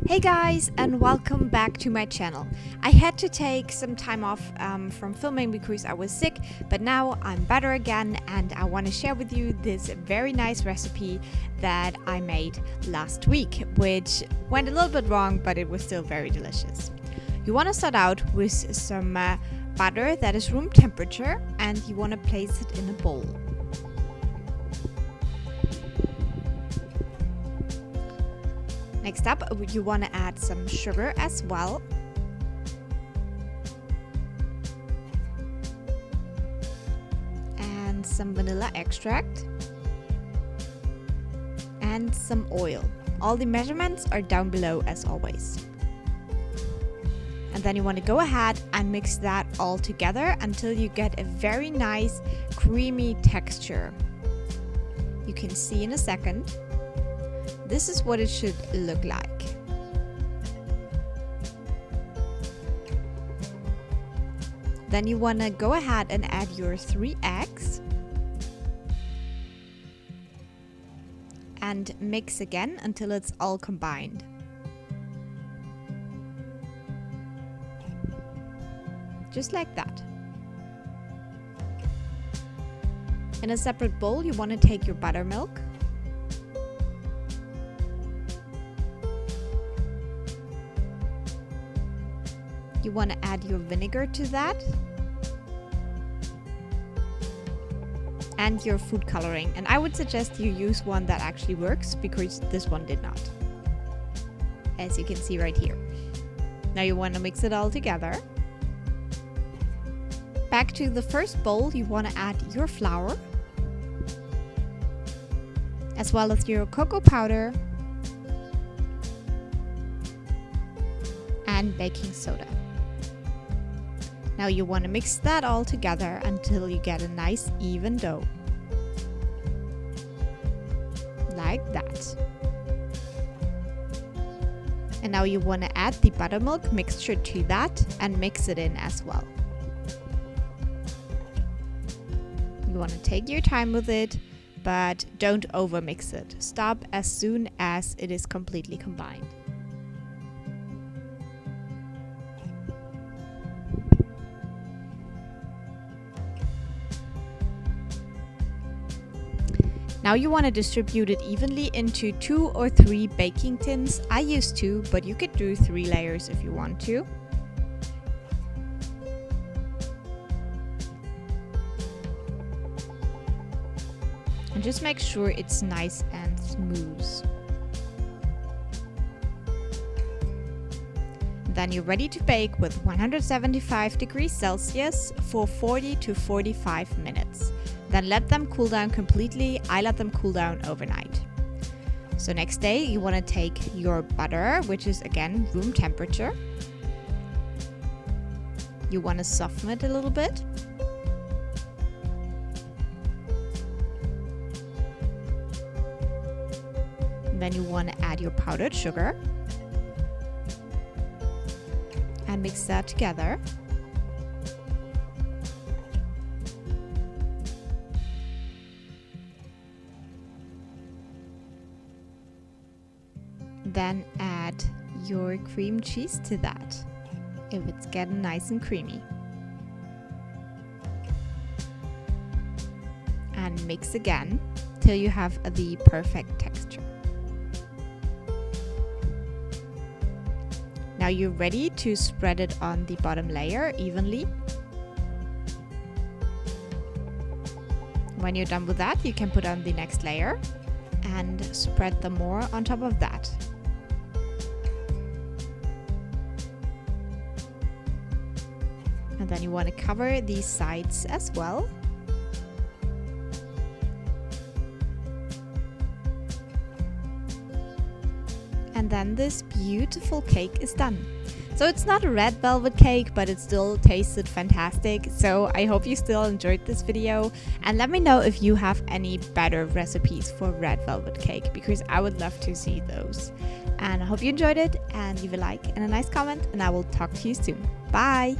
Hey guys, and welcome back to my channel. I had to take some time off from filming because I was sick, but now I'm better again and I want to share with you this very nice recipe that I made last week, which went a little bit wrong, but it was still very delicious. You want to start out with some butter that is room temperature, and you want to place it in a bowl. Next up, you want to add some sugar as well. And some vanilla extract. And some oil. All the measurements are down below as always. And then you want to go ahead and mix that all together until you get a very nice creamy texture. You can see in a second. This is what it should look like. Then you want to go ahead and add your 3 eggs and mix again until it's all combined. Just like that. In a separate bowl, you want to take your buttermilk. You want to add your vinegar to that and your food coloring, and I would suggest you use one that actually works because this one did not, as you can see right here. Now you want to mix it all together. Back to the first bowl, you want to add your flour as well as your cocoa powder and baking soda. Now you want to mix that all together until you get a nice even dough. Like that. And now you want to add the buttermilk mixture to that and mix it in as well. You want to take your time with it, but don't over mix it. Stop as soon as it is completely combined. Now you want to distribute it evenly into 2 or 3 baking tins. I use 2, but you could do 3 layers if you want to. And just make sure it's nice and smooth. Then you're ready to bake with 175 degrees Celsius for 40 to 45 minutes. Then let them cool down completely. I let them cool down overnight. So next day you want to take your butter, which is again room temperature. You want to soften it a little bit. And then you want to add your powdered sugar and mix that together. Then add your cream cheese to that if it's getting nice and creamy. And mix again till you have the perfect texture. Now you're ready to spread it on the bottom layer evenly. When you're done with that, you can put on the next layer and spread them more on top of that. And then you want to cover these sides as well. And then this beautiful cake is done. So it's not a red velvet cake, but it still tasted fantastic. So I hope you still enjoyed this video, and let me know if you have any better recipes for red velvet cake, because I would love to see those. And I hope you enjoyed it, and leave a like and a nice comment, and I will talk to you soon. Bye!